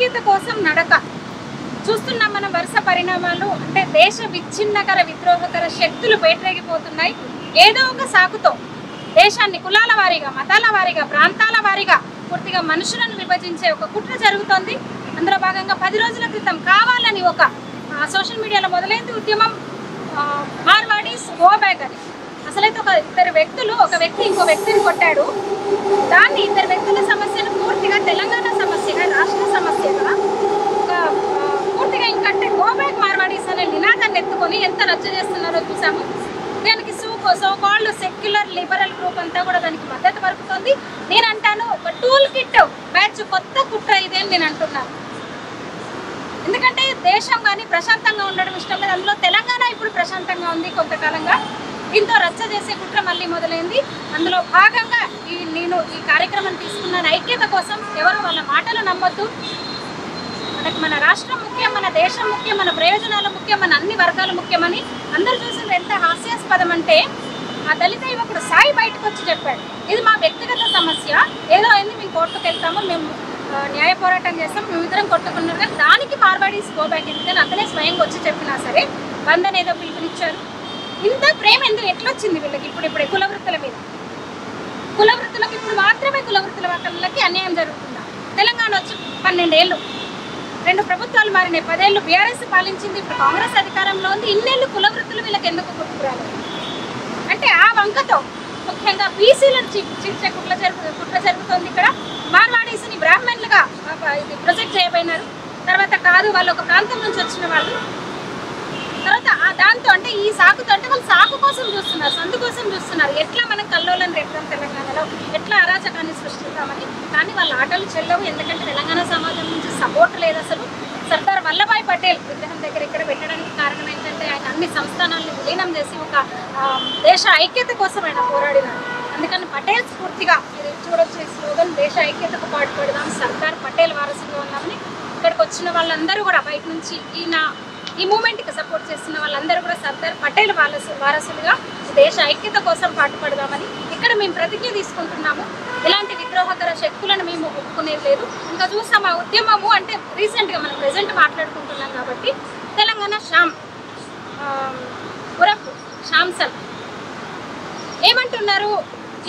ఐక్యత కోసం నడక చూస్తున్నాం మనం. వరుస పరిణామాలు అంటే దేశ విచ్ఛిన్నకర విద్రోహకర శక్తులు పేటరేగిపోతున్నాయి. ఏదో ఒక సాకుతో దేశాన్ని కులాల వారీగా, మతాల వారీగా, ప్రాంతాల వారీగా పూర్తిగా మనుషులను విభజించే ఒక కుట్ర జరుగుతోంది. అందులో భాగంగా 10 రోజుల క్రితం కావాలని ఒక సోషల్ మీడియాలో మొదలైంది ఉద్యమం, మార్వాడీస్ గో బ్యాక్ అని. అసలైతే ఇద్దరు వ్యక్తులు, ఒక వ్యక్తి ఇంకో వ్యక్తిని కొట్టాడు. దాన్ని ఇద్దరు వ్యక్తుల సమస్యను పూర్తిగా తెలంగాణ సమస్యగా, రాష్ట్ర సమస్యగా పూర్తిగా ఇంకంటే గో బ్యాక్ మార్వాడీస్ అనే నినాదాన్ని ఎత్తుకొని ఎంత రచ్చ చేస్తున్నారో చూసాము. దానికి so called secular liberal group అంతా కూడా దానికి మద్దతు పలుకుతుంది. నేను అంటాను ఒక టూల్ కిట్ బ్యాచ్ కొత్త కుట్ర ఇదే అని నేను అంటున్నాను. ఎందుకంటే దేశం కానీ ప్రశాంతంగా ఉండడం ఇష్టం లేదు. అందులో తెలంగాణ ఇప్పుడు ప్రశాంతంగా ఉంది కొంతకాలంగా. దీంతో రచ్చ చేసే కుట్ర మళ్ళీ మొదలైంది. అందులో భాగంగా నేను ఈ కార్యక్రమం తీసుకున్నాను. ఐక్యత కోసం ఎవరు వాళ్ళ మాటలు నమ్మొద్దు. మనకు మన రాష్ట్రం ముఖ్యం, మన దేశం ముఖ్యం, మన ప్రయోజనాలు ముఖ్యం, మన అన్ని వర్గాలు ముఖ్యమని అందరూ చూసిన ఎంత హాస్యాస్పదం అంటే ఆ దళిత యువకుడు సాయి బయటకు వచ్చి చెప్పాడు, ఇది మా వ్యక్తిగత సమస్య, ఏదో అయింది మేము కోర్టుకు వెళ్తాము, మేము న్యాయ పోరాటం చేస్తాం, మేమిద్దరం కొట్టుకున్నారు. కానీ దానికి మార్వాడీస్ గో బ్యాక్ ఎందుకని అతనే స్వయంగా వచ్చి చెప్పినా సరే బంధన్ ఏదో పిలుపునిచ్చారు. ఇంత ప్రేమ ఎందుకు ఎట్లొచ్చింది వీళ్ళకి? ఇప్పుడు కుల వృత్తుల మీద, కుల వృత్తులకు ఇప్పుడు మాత్రమే కుల వృత్తుల వాళ్ళకి అన్యాయం జరుగుతుందా? తెలంగాణ వచ్చి 12 ఏళ్ళు, 2 ప్రభుత్వాలు మారినాయి, 10 ఏళ్ళు బీఆర్ఎస్ పాలించింది, ఇప్పుడు కాంగ్రెస్ అధికారంలో ఉంది. ఇన్నేళ్ళు కుల వృత్తులు వీళ్ళకి ఎందుకు గుర్తుకురాలేదు? అంటే ఆ వంకతో ముఖ్యంగా బీసీలను చీల్చే కుట్ర జరుగుతుంది. ఇక్కడ మార్వాడీస్ని బ్రాహ్మణులుగా ఇది ప్రొజెక్ట్ చేయబోయినారు. తర్వాత కాదు వాళ్ళు ఒక ప్రాంతం నుంచి వచ్చిన వాళ్ళు. తర్వాత దాంతో అంటే ఈ సాకుతో అంటే వాళ్ళు సాకు కోసం చూస్తున్నారు, సందు కోసం చూస్తున్నారు. ఎట్లా మనం కల్లోలను రేపుదాం తెలంగాణలో, ఎట్లా అరాచకాన్ని సృష్టిద్దామని. కానీ వాళ్ళ ఆటలు చెల్లవు. ఎందుకంటే తెలంగాణ సమాజం నుంచి సపోర్ట్ లేదు అసలు. సర్దార్ వల్లభాయ్ పటేల్ విగ్రహం దగ్గర ఇక్కడ పెట్టడానికి కారణం ఏంటంటే ఆయన అన్ని సంస్థానాలను విలీనం చేసి ఒక దేశ ఐక్యత కోసం ఆయన పోరాడినారు. అందుకని పటేల్ స్ఫూర్తిగా చూడొచ్చు ఈ స్లోగన్, దేశ ఐక్యతకు పాటుపడదాం, సర్దార్ పటేల్ వారసులుగా ఉన్నామని. ఇక్కడికి వచ్చిన వాళ్ళందరూ కూడా బయట నుంచి ఈ మూమెంట్కి సపోర్ట్ చేస్తున్న వాళ్ళందరూ కూడా సర్దార్ పటేల్ వారసులుగా దేశ ఐక్యత కోసం పాటుపడదామని ఇక్కడ మేము ప్రతిజ్ఞ తీసుకుంటున్నాము. ఇలాంటి విద్రోహకర శక్తులను మేము ఒప్పుకునేది లేదు. ఇంకా చూసాం ఆ ఉద్యమము అంటే రీసెంట్గా మనం ప్రెజెంట్ మాట్లాడుకుంటున్నాం కాబట్టి తెలంగాణ షాంసల్ ఏమంటున్నారు?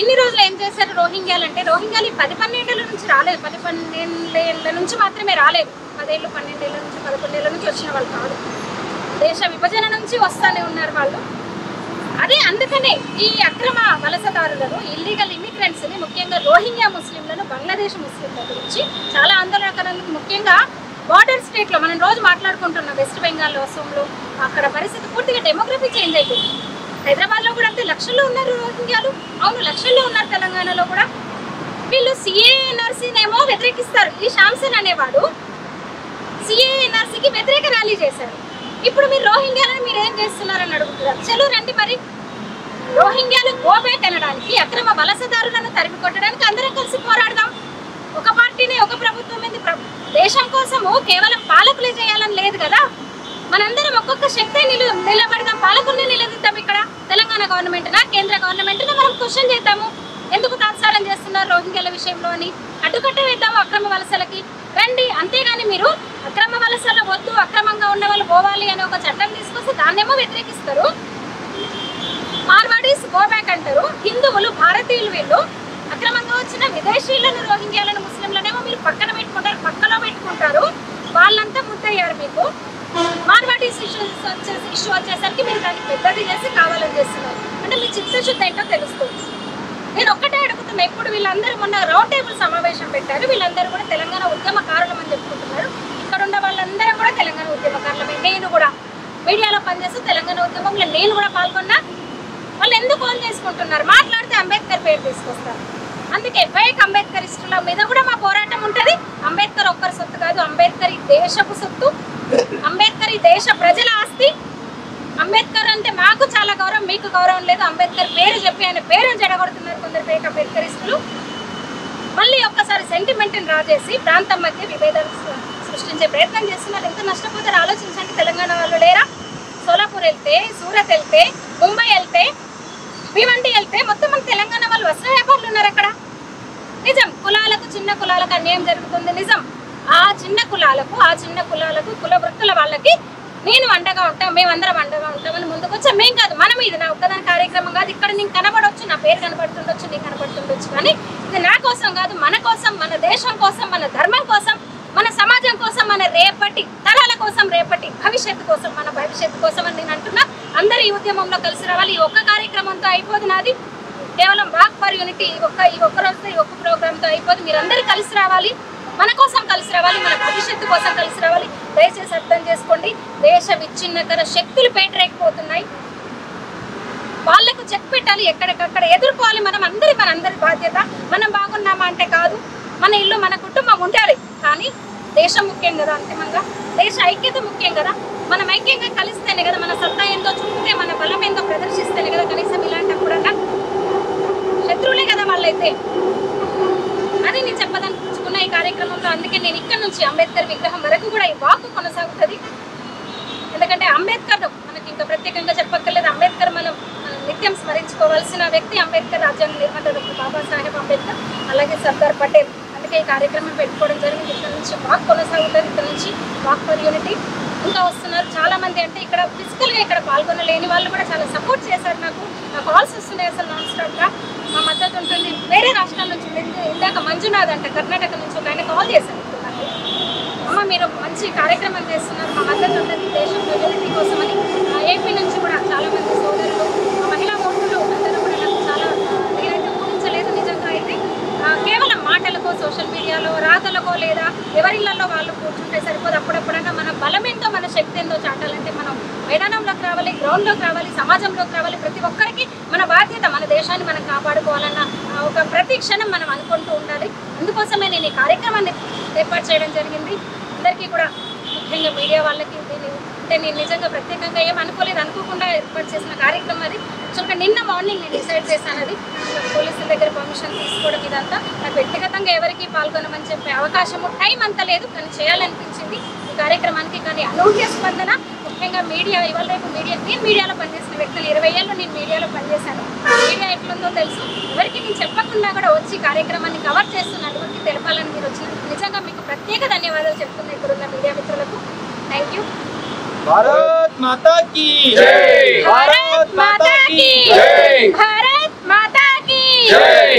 ఇన్ని రోజులు ఏం చేశారు రోహింగ్యాలు అంటే, రోహింగ్యాలు 10-12 ఏళ్ళ నుంచి రాలేదు, 10-12 ఏళ్ళ నుంచి మాత్రమే రాలేదు. 10 ఏళ్ళు 12 ఏళ్ళ నుంచి 11 ఏళ్ళ నుంచి వచ్చిన వాళ్ళు కాదు. దేశ విభజన నుంచి వస్తానే ఉన్నారు వాళ్ళు. అదే అందుకనే ఈ అక్రమ వలసదారులను, ఇల్లీగల్ ఇమిగ్రెంట్స్ని, ముఖ్యంగా రోహింగ్యా ముస్లింలను, బంగ్లాదేశ్ ముస్లింల గురించి చాలా ఆందోళనకరంగా, ముఖ్యంగా బార్డర్ స్టేట్లో మనం రోజు మాట్లాడుకుంటున్నాం, వెస్ట్ బెంగాల్, అసోంలో అక్కడ పరిస్థితి పూర్తిగా డెమోగ్రఫీ చేంజ్ అయిపోయింది. హైదరాబాద్లో కూడా అంతే లక్షల్లో ఉన్నారు రోహింగ్యాలు. అవును, లక్షల్లో ఉన్నారు తెలంగాణలో కూడా. వీళ్ళు సిఏఎన్ఆర్సీనేమో వ్యతిరేకిస్తారు. ఈ షాంసన్ అనేవాడు సిఏఎన్ఆర్సీకి వ్యతిరేక ర్యాలీ చేశారు. ఇప్పుడు మీరు రోహింగ్యాలను మీరు ఏం చేస్తున్నారని అడుగుతున్నారు. చలో రండి, మరి రోహింగ్యాలు గోబ్యాక్ అనడానికి, అక్రమ వలసదారులను తరిమి కొట్టడానికి అందరం కలిసి పోరాడదాం. ఒక పార్టీని, ఒక ప్రభుత్వం మీద దేశం కోసము కేవలం పాలకులే చేయాలని లేదు కదా. మనందరం ఒక్కొక్క శక్తి నిలబడదాం, పాలకుల్ని నిలదీద్దాం. ఇక్కడ తెలంగాణ గవర్నమెంట్నా, కేంద్ర గవర్నమెంట్నా మనం క్వశ్చన్ చేద్దాము. ఎందుకు తాత్సారం చేస్తున్నారు రోహింగ్యాల విషయంలో అని అడ్డుకట్ట వేద్దాము అక్రమ వలసలకి. రండి. అంతేగాని మీరు అక్రమ వలసల వద్దు, అక్రమంగా ఉన్న వాళ్ళు పోవాలి అని ఒక చట్టం తీసుకొస్తే దాన్నేమో వ్యతిరేకిస్తారు. మార్వాడీస్ గో బ్యాక్ అంటారు. హిందువులు, భారతీయులు వీళ్ళు అక్రమంగా వచ్చిన విదేశీయులను, రోహింగ్యాలను, ముస్లింలనేమో మీరు పక్కన పెట్టుకుంటారు, పక్కలో పెట్టుకుంటారు. వాళ్ళంతా ముద్దయ్యారు మీకు. మార్వాడీస్ ఇష్యూ వచ్చేసరికి మీరు దాన్ని పెద్దది చేసి కావాలని చేస్తున్నారు. అంటే మీ చిత్తశుద్ధి ఏంటో తెలుస్తుంది. నేను ఒక్కటే అడుగుతున్నా, ఇప్పుడు వీళ్ళందరూ మొన్న రౌండ్ టేబుల్ సమావేశం పెట్టారు. వీళ్ళందరూ కూడా తెలంగాణ ఉద్యమకారులం అని చెప్పుకుంటున్నారు. ఇక్కడ ఉన్న వాళ్ళందరూ కూడా తెలంగాణ ఉద్యమకారులమే. నేను కూడా మీడియాలో పనిచేస్తూ తెలంగాణ ఉద్యమంలో నేను కూడా పాల్గొన్నా. వాళ్ళు ఎందుకు ఆన్ చేసుకుంటున్నారు? మాట్లాడితే అంబేద్కర్ పేరు తీసుకొస్తారు. అందుకే బైక్ అంబేద్కరిస్టుల మీద కూడా మా పోరాటం ఉంటుంది. అంబేద్కర్ ఒక్కరి సొత్తు కాదు, అంబేద్కర్ ఈ దేశపు సొత్తు, అంబేద్కర్ ఈ దేశ ప్రజల ఆస్తి. అంబేద్కర్ అంటే మాకు చాలా గౌరవం, మీకు గౌరవం లేదు. అంబేద్కర్ పేరు చెప్పి ఆయన పేరును జడగొడుతున్నారు కొందరు బైక్ అంబేద్కరిస్టులు. మళ్ళీ ఒక్కసారి సెంటిమెంట్ని రాజేసి ప్రాంతం మధ్య విభేదాలు సృష్టించే ప్రయత్నం చేస్తున్నారు. ఎంత నష్టపోతారో ఆలోచించండి. తెలంగాణ వాళ్ళు లేరా? సోలాపూర్ వెళ్తే, సూరత్ వెళ్తే, ముంబై వెళ్తే, భివండి వెళ్తే మొత్తం మన తెలంగాణ వాళ్ళు వస్త్ర వ్యాపారులు ఉన్నారు అక్కడ. నిజం, కులాలకు, చిన్న కులాలకు అన్యాయం జరుగుతుంది నిజం. ఆ చిన్న కులాలకు కుల వృత్తుల వాళ్ళకి నేను అండగా ఉంటాం, మేమందరం అండగా ఉంటామని ముందుకు వచ్చా. మేం కాదు, మనం, ఇది నా ఒక్కదాని కార్యక్రమం కాదు. ఇక్కడ నీకు కనబడవచ్చు, నా పేరు కనబడుతుండొచ్చు, నీకు కనబడుతుండొచ్చు, కానీ ఇది నా కోసం కాదు, మన కోసం, మన దేశం కోసం, మన ధర్మం కోసం, మన సమాజం కోసం, మన రేపటి తరాల కోసం, రేపటి భవిష్యత్తు కోసం, మన భవిష్యత్తు కోసం అని నేను అంటున్నా. అందరూ ఈ ఉద్యమంలో కలిసి రావాలి. ఈ ఒక్క కార్యక్రమంతో అయిపోదు నాది, కేవలం వాక్ ఫర్ యూనిటీ ఈ ఒక్క రోజుతో ఈ ఒక్క ప్రోగ్రామ్తో అయిపోదు. మీరందరూ కలిసి రావాలి, మన కోసం కలిసి రావాలి, మన భవిష్యత్తు కోసం కలిసి రావాలి. దయచేసి అర్థం చేసుకోండి, దేశ విచ్ఛిన్నకర శక్తులు పేటరేకపోతున్నాయి. వాళ్లకు చెక్ పెట్టాలి, ఎక్కడికక్కడ ఎదుర్కోవాలి. మనందరి బాధ్యత. మనం బాగున్నామా అంటే కాదు, మన ఇల్లు మన కుటుంబం ఉండాలి, కానీ దేశం ముఖ్యం కదా. అంతిమంగా దేశ ఐక్యత ముఖ్యం కదా. మనం ఐక్యంగా కలిస్తేనే కదా, మన సత్తా ఏందో చూపితే, మన బలం ఏందో ప్రదర్శిస్తేనే కదా కనీసం ఇలాంటప్పుడన్నా. శత్రువులే కదా వాళ్ళైతే, అది నేను చెప్పదనుకున్న ఈ కార్యక్రమంలో. అందుకే నేను ఇక్కడ నుంచి అంబేద్కర్ విగ్రహం వరకు కూడా ఈ వాక్ కొనసాగుతుంది. ఎందుకంటే అంబేద్కర్ మనకి ఇంకా ప్రత్యేకంగా చెప్పక్కర్లేదు. అంబేద్కర్ మనం నిత్యం స్మరించుకోవాల్సిన వ్యక్తి. అంబేద్కర్ రాజ్యాంగ నిర్మాత డాక్టర్ బాబాసాహెబ్ అంబేద్కర్, అలాగే సర్దార్ పటేల్. అందుకే ఈ కార్యక్రమం పెట్టుకోవడం జరిగింది. ఇక్కడ నుంచి వాక్ కొనసాగుతుంది, ఇక్కడ నుంచి వాక్ ఫర్ యూనిటీ. ఇంకా వస్తున్నారు చాలా మంది. అంటే ఇక్కడ ఫిజికల్గా ఇక్కడ పాల్గొనలేని వాళ్ళు కూడా చాలా సపోర్ట్ చేశారు. నాకు కాల్స్ వస్తున్నాయి అసలు నాన్ స్టాప్గా. మా మద్దతు ఉంటుంది. వేరే రాష్ట్రాల నుంచి ఇందాక మంజునాథ్ అంటే కర్ణాటక నుంచి ఒక ఆయన కాల్ చేశారు. అమ్మ, మీరు మంచి కార్యక్రమం చేస్తున్నారు, మా మద్దతు ఉంటుంది దేశంలో యూనిటీ కోసం అని. ఏపీ నుంచి కూడా చాలామంది సోదరులు, మహిళా మూర్తులు అందరూ కూడా నాకు చాలా, నేనైతే ఊహించలేదు నిజంగా. అయితే కేవలం మాటలకో, సోషల్ మీడియాలో రాతలకో, లేదా ఎవరిళ్లలో వాళ్ళు కూర్చుంటే సరిపోదు. అప్పుడప్పుడన్నా మన బలం ఏందో, మన శక్తి ఏందో చాటాలంటే మనం మైదానంలోకి రావాలి, గ్రౌండ్లోకి రావాలి, సమాజంలోకి రావాలి. ప్రతి ఒక్కరికి మన బాధ్యత, మన దేశాన్ని మనం కాపాడుకోవాలన్న ఒక ప్రతి క్షణం మనం అనుకుంటూ ఉండాలి. అందుకోసమే నేను ఈ కార్యక్రమాన్ని ఏర్పాటు చేయడం జరిగింది. అందరికీ కూడా, ముఖ్యంగా మీడియా వాళ్ళకి అంటే నేను నిజంగా ప్రత్యేకంగా ఏం అనుకోలేదు, అనుకోకుండా ఏర్పాటు చేసిన కార్యక్రమం అది. యాక్చువల్గా నిన్న మార్నింగ్ నేను డిసైడ్ చేశాను అది. పోలీసుల దగ్గర పర్మిషన్ తీసుకోవడం ఇదంతా. నాకు వ్యక్తిగతంగా ఎవరికి పాల్గొనమని చెప్పే అవకాశము, టైం అంత లేదు, కానీ చేయాలనిపించింది ఈ కార్యక్రమానికి. కానీ అనూహ్య స్పందన, ముఖ్యంగా మీడియా. ఇవాళ రేపు నేను మీడియాలో పనిచేసిన వ్యక్తిని, 20 ఏళ్ళు నేను మీడియాలో పనిచేశాను. మీడియా ఎట్లుందో తెలుసు. ఎవరికి నేను చెప్పకుండా కూడా వచ్చి కార్యక్రమాన్ని కవర్ చేస్తున్నటువంటి తెలపాలని మీరు వచ్చినందుకు నిజంగా మీకు ప్రత్యేక ధన్యవాదాలు చెప్తున్నా ఇక్కడున్న మీడియా మిత్రులకు. Thank you. भारत माता की जय, भारत माता की जय, भारत माता की जय.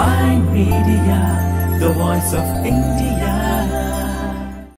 My Media, the voice of India.